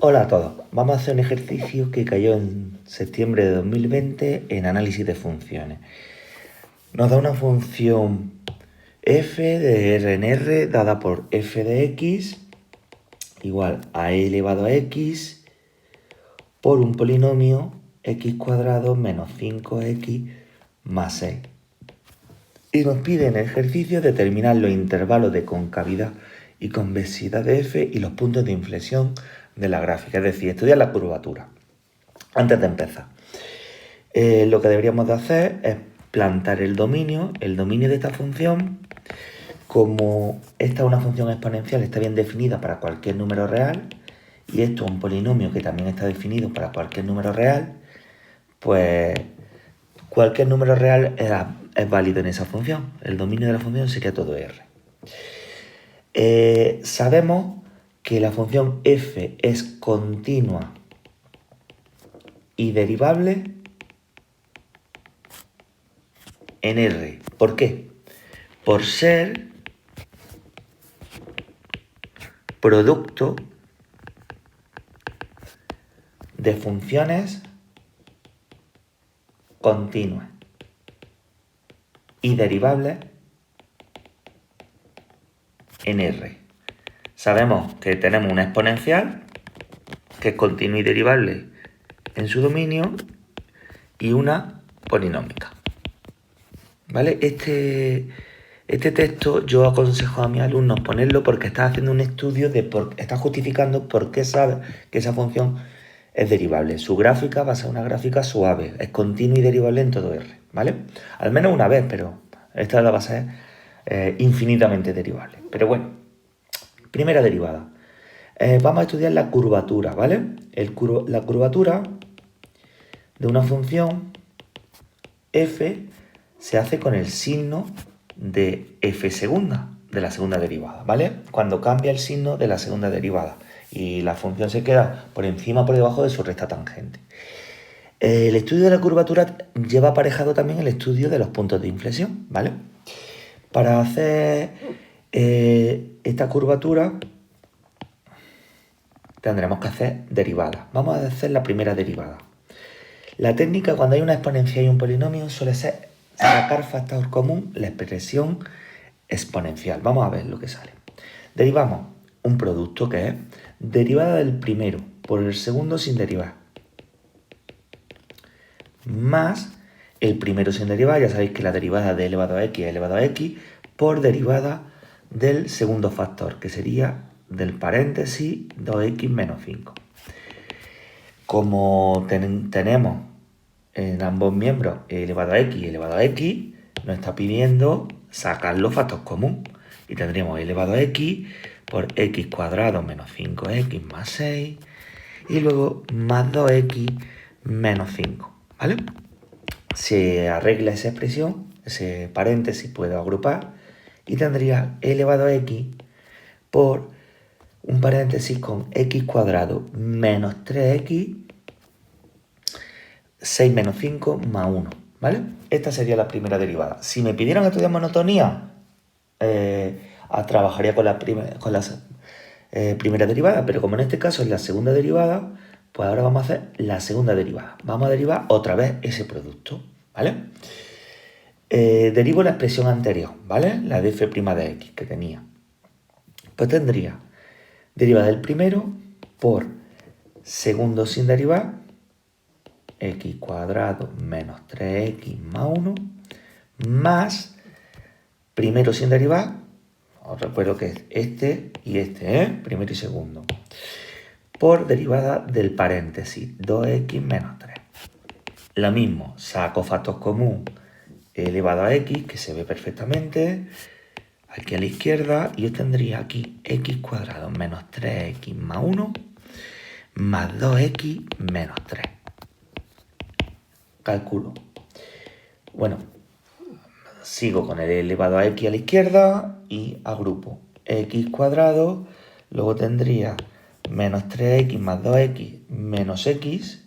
Hola a todos, vamos a hacer un ejercicio que cayó en septiembre de 2020 en análisis de funciones. Nos da una función f de r en r dada por f de x igual a e elevado a x por un polinomio x cuadrado menos 5x más 6. Y nos pide en el ejercicio determinar los intervalos de concavidad y convexidad de f y los puntos de inflexión de la gráfica, es decir, estudiar la curvatura. Antes de empezar, lo que deberíamos de hacer es plantar el dominio de esta función. Como esta es una función exponencial, está bien definida para cualquier número real, y esto es un polinomio que también está definido para cualquier número real, pues cualquier número real es válido en esa función. El dominio de la función sería todo R. Sabemos que la función f es continua y derivable en R. ¿Por qué? Por ser producto de funciones continuas y derivables en R. Sabemos que tenemos una exponencial que es continua y derivable en su dominio y una polinómica. ¿Vale? Este texto yo aconsejo a mis alumnos ponerlo porque está haciendo un estudio está justificando por qué sabe que esa función es derivable. Su gráfica va a ser una gráfica suave, es continua y derivable en todo R, ¿vale? Al menos una vez, pero esta va a ser infinitamente derivable. Pero bueno, primera derivada. Vamos a estudiar la curvatura, ¿vale? La curvatura de una función f se hace con el signo de f segunda, de la segunda derivada, ¿vale? Cuando cambia el signo de la segunda derivada y la función se queda por encima o por debajo de su recta tangente. El estudio de la curvatura lleva aparejado también el estudio de los puntos de inflexión, ¿vale? Para hacer esta curvatura tendremos que hacer derivadas. Vamos a hacer la primera derivada. La técnica cuando hay una exponencial y un polinomio suele ser sacar factor común la expresión exponencial. Vamos a ver lo que sale. Derivamos un producto que es derivada del primero por el segundo sin derivar, más el primero sin derivar. Ya sabéis que la derivada de elevado a x es elevado a x por derivada del segundo factor, que sería del paréntesis 2x menos 5. Como tenemos en ambos miembros elevado a x, nos está pidiendo sacar los factores comunes. Y tendríamos elevado a x por x cuadrado menos 5x más 6 y luego más 2x menos 5, ¿vale? Se arregla esa expresión, ese paréntesis puedo agrupar y tendría elevado a x por un paréntesis con x cuadrado menos 3x 6 menos 5 más 1, ¿vale? Esta sería la primera derivada. Si me pidieran estudiar monotonía, trabajaría con la primera derivada, pero como en este caso es la segunda derivada, pues ahora vamos a hacer la segunda derivada. Vamos a derivar otra vez ese producto, ¿vale? Derivo la expresión anterior, ¿vale? La de f' de x que tenía. Pues tendría derivada del primero por segundo sin derivar, x cuadrado menos 3x más 1, más primero sin derivar, os recuerdo que es este y este, primero y segundo, por derivada del paréntesis 2x menos 3. Lo mismo, saco factor común elevado a x, que se ve perfectamente, aquí a la izquierda, y yo tendría aquí x cuadrado menos 3x más 1, más 2x menos 3. Calculo. Bueno, sigo con el elevado a x a la izquierda y agrupo x cuadrado, luego tendría menos 3x más 2x menos x,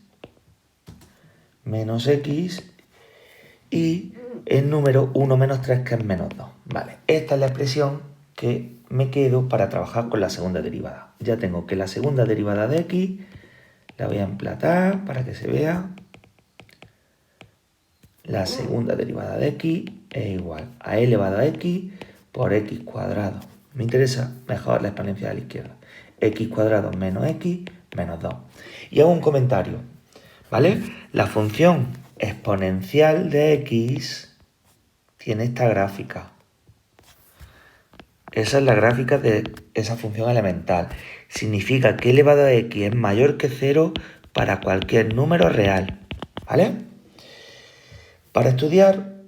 y el número 1 menos 3 que es menos 2. Vale, esta es la expresión que me quedo para trabajar con la segunda derivada. Ya tengo que la segunda derivada de x la voy a emplatar para que se vea. La segunda derivada de x es igual a e elevado a x por x cuadrado. Me interesa mejor la exponencial a la izquierda. X cuadrado menos x menos 2. Y hago un comentario, ¿vale? La función exponencial de x tiene esta gráfica. Esa es la gráfica de esa función elemental. Significa que e elevado a x es mayor que 0 para cualquier número real, ¿vale? Para estudiar,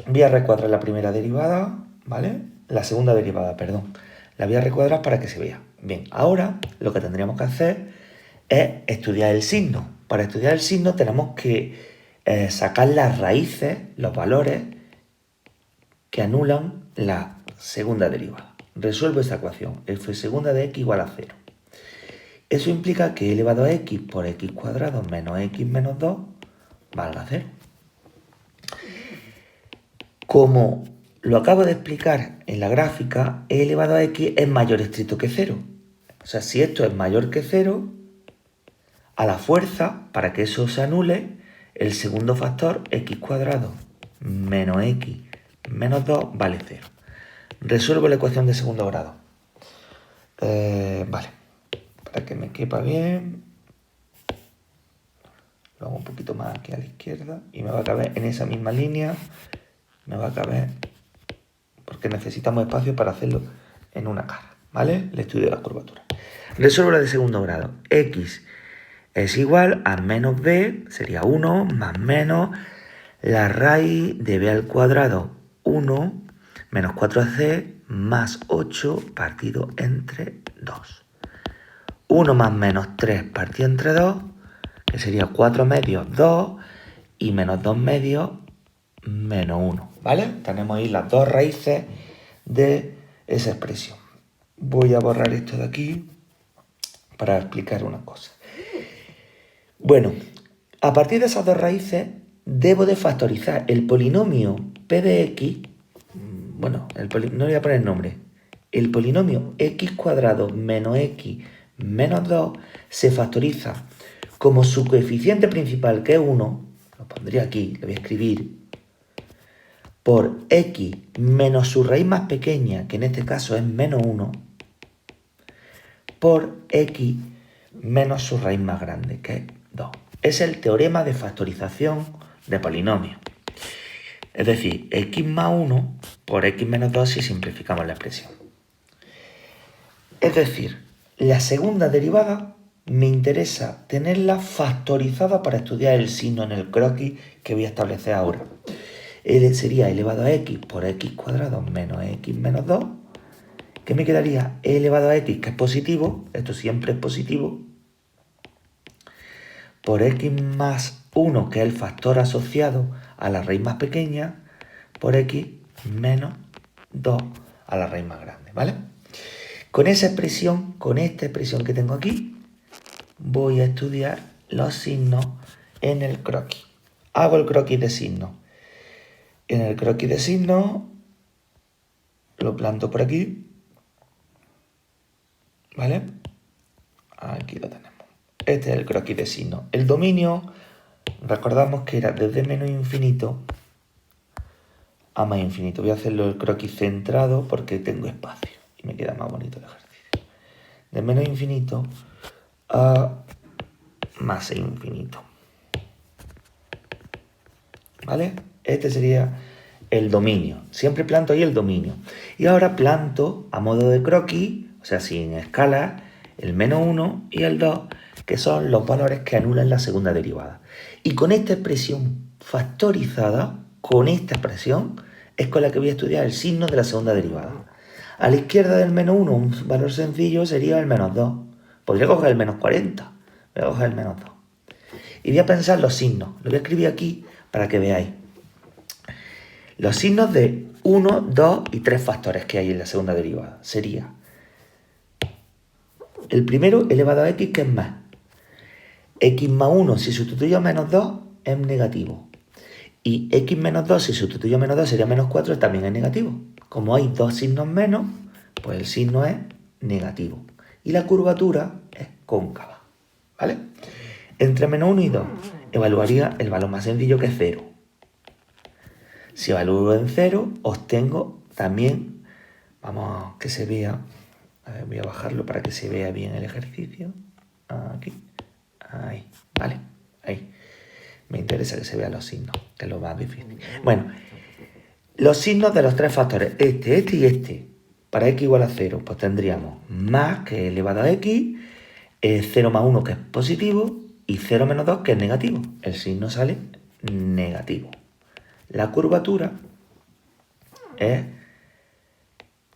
voy a recuadrar la primera derivada, ¿vale? La segunda derivada, perdón. La voy a recuadrar para que se vea. Bien, ahora lo que tendríamos que hacer es estudiar el signo. Para estudiar el signo tenemos que sacar las raíces, los valores que anulan la segunda derivada. Resuelvo esta ecuación. F segunda de x igual a 0. Eso implica que e elevado a x por x cuadrado menos x menos 2 valga 0. Como lo acabo de explicar en la gráfica, e elevado a x es mayor estricto que 0. O sea, si esto es mayor que 0, a la fuerza, para que eso se anule, el segundo factor, x cuadrado menos x menos 2, vale 0. Resuelvo la ecuación de segundo grado. Vale, para que me quepa bien, lo hago un poquito más aquí a la izquierda y me va a caber en esa misma línea, me va a caber, porque necesitamos espacio para hacerlo en una cara, ¿vale? El estudio de las curvaturas. Resuelvo la de segundo grado. X es igual a menos b, sería 1, más menos la raíz de b al cuadrado 1, menos 4c, más 8 partido entre 2. 1 más menos 3 partido entre 2, que sería 4 medios 2, y menos 2 medios menos 1, ¿vale? Tenemos ahí las dos raíces de esa expresión. Voy a borrar esto de aquí para explicar una cosa. Bueno, a partir de esas dos raíces debo de factorizar el polinomio p de x. Bueno, no le voy a poner nombre. El polinomio x cuadrado menos x menos 2 se factoriza como su coeficiente principal, que es 1, lo pondría aquí, lo voy a escribir, por x menos su raíz más pequeña, que en este caso es menos 1, por x menos su raíz más grande, que es 2. Es el teorema de factorización de polinomios. Es decir, x más 1 por x menos 2 si simplificamos la expresión. Es decir, la segunda derivada me interesa tenerla factorizada para estudiar el signo en el croquis que voy a establecer ahora. Sería elevado a x por x cuadrado menos x menos 2, que me quedaría e elevado a x, que es positivo, esto siempre es positivo, por x más 1, que es el factor asociado a la raíz más pequeña, por x menos 2 a la raíz más grande, ¿vale? Con esa expresión, con esta expresión que tengo aquí, voy a estudiar los signos en el croquis. Hago el croquis de signos. En el croquis de signos lo planto por aquí, ¿vale? Aquí lo tenemos. Este es el croquis de signos. El dominio, recordamos que era desde menos infinito a más infinito. Voy a hacerlo el croquis centrado porque tengo espacio y me queda más bonito el ejercicio. De menos infinito a más infinito, ¿vale? Este sería el dominio. Siempre planto ahí el dominio. Y ahora planto a modo de croquis, o sea, sin escala, el menos 1 y el 2, que son los valores que anulan la segunda derivada. Y con esta expresión factorizada, con esta expresión, es con la que voy a estudiar el signo de la segunda derivada. A la izquierda del menos 1, un valor sencillo sería el menos 2. Podría coger el menos 40. Voy a coger el menos 2. Y voy a pensar los signos. Lo voy a escribir aquí para que veáis. Los signos de 1, 2 y 3 factores que hay en la segunda derivada. Sería el primero elevado a x, que es más. X más 1 si sustituyo a menos 2 es negativo. Y x menos 2 si sustituyo a menos 2 sería menos 4, también es negativo. Como hay dos signos menos, Pues el signo es negativo. Y la curvatura es cóncava, ¿vale? Entre menos 1 y 2 evaluaría el valor más sencillo, que es 0. Si evalúo en 0, obtengo también, vamos a que se vea, a ver, voy a bajarlo para que se vea bien el ejercicio. Aquí, ahí, vale, ahí. Me interesa que se vean los signos, que es lo más difícil. Bueno, los signos de los tres factores, este y este, para x igual a 0, pues tendríamos más, que es elevado a x, 0 más 1, que es positivo, y 0 menos 2, que es negativo. El signo sale negativo. La curvatura es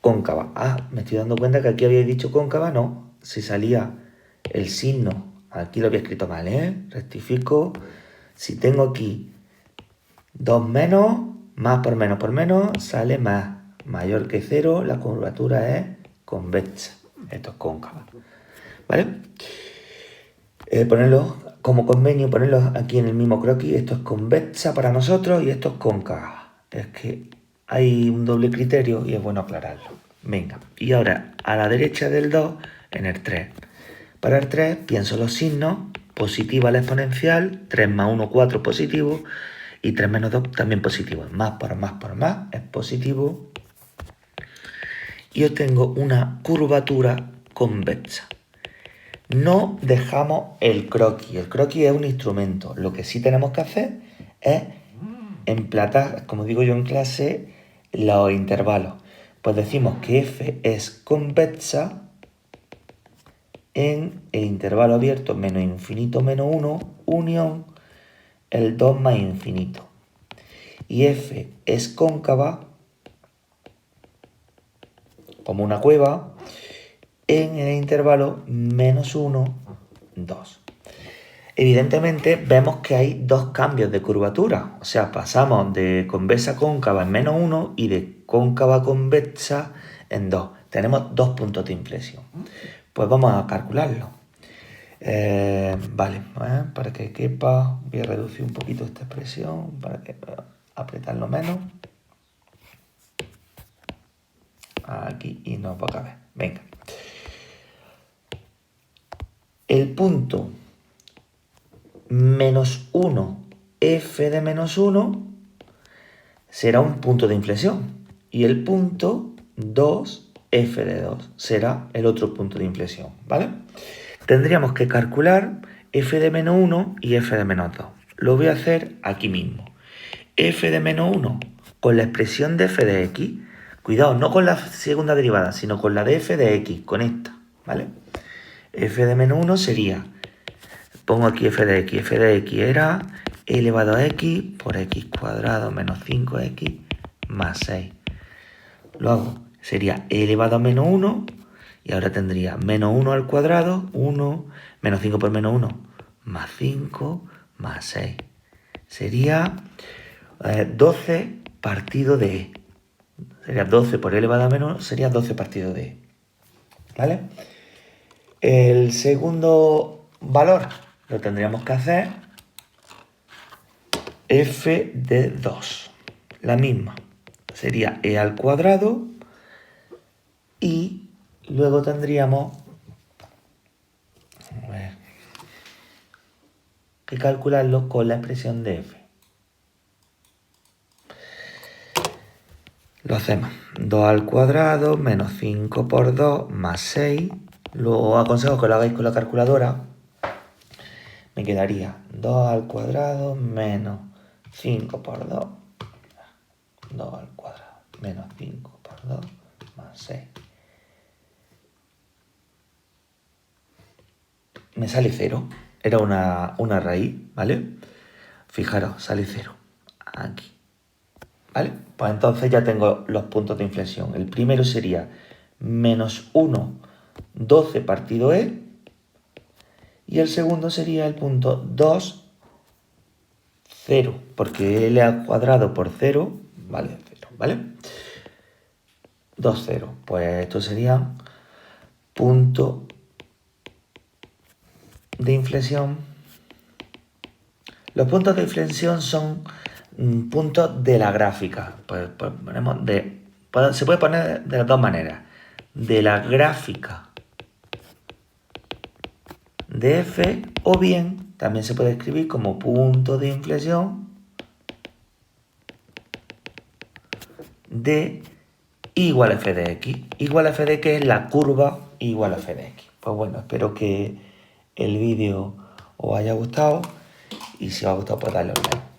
cóncava. Ah, me estoy dando cuenta que aquí había dicho cóncava, no. Si salía el signo, aquí lo había escrito mal, rectifico. Si tengo aquí 2 menos, más por menos, sale más. Mayor que 0, la curvatura es convexa. Esto es cóncava. ¿Vale? Ponerlo como convenio, ponerlo aquí en el mismo croquis. Esto es convexa para nosotros y esto es cóncava. Es que hay un doble criterio y es bueno aclararlo. Venga, y ahora a la derecha del 2, en el 3. Para el 3 pienso los signos. Positiva la exponencial, 3 más 1, 4 positivo, y 3 menos 2 también positivo. Más por más es positivo. Y obtengo una curvatura convexa. No dejamos el croquis. El croquis es un instrumento. Lo que sí tenemos que hacer es emplatar, como digo yo en clase, los intervalos. Pues decimos que f es convexa en el intervalo abierto menos infinito menos 1, unión el 2 más infinito. Y f es cóncava, como una cueva, en el intervalo menos 1, 2. Evidentemente vemos que hay dos cambios de curvatura. O sea, pasamos de convexa a cóncava en menos 1 y de cóncava a convexa en 2. Tenemos dos puntos de inflexión. Pues vamos a calcularlo. Vale, para que quepa, voy a reducir un poquito esta expresión para que apretarlo menos. Aquí y no va a caber. Venga. El punto menos 1, f de menos 1, será un punto de inflexión. Y el punto 2, f de 2, será el otro punto de inflexión, ¿vale? Tendríamos que calcular f de menos 1 y f de menos 2. Lo voy a hacer aquí mismo. F de menos 1 con la expresión de f de x. Cuidado, no con la segunda derivada, sino con la de f de x, con esta, ¿vale? F de menos 1 sería, pongo aquí f de x era elevado a x por x cuadrado menos 5x más 6. Luego sería elevado a menos 1 y ahora tendría menos 1 al cuadrado, 1, menos 5 por menos 1, más 5, más 6. Sería 12 partido de e. Sería 12 por elevado a menos, sería 12 partido de e. ¿Vale? El segundo valor lo tendríamos que hacer f de 2. La misma. Sería e al cuadrado y luego tendríamos que calcularlo con la expresión de f. Lo hacemos. 2 al cuadrado menos 5 por 2 más 6. Luego aconsejo que lo hagáis con la calculadora. Me quedaría 2 al cuadrado menos 5 por 2. 2 al cuadrado menos 5 por 2 más 6. Me sale 0. Era una raíz, ¿vale? Fijaros, sale 0. Aquí. ¿Vale? Pues entonces ya tengo los puntos de inflexión. El primero sería menos 1, 12 partido e. Y el segundo sería el punto 2, 0. Porque L al cuadrado por 0 vale 0, ¿vale? 2, 0. Pues esto sería punto de inflexión. Los puntos de inflexión son puntos de la gráfica. Pues ponemos se puede poner de las dos maneras. de la gráfica de f, o bien también se puede escribir como punto de inflexión de y igual a f de x. Igual a f de x es la curva igual a f de x. Pues bueno, espero que el vídeo os haya gustado y si os ha gustado pues darle un like.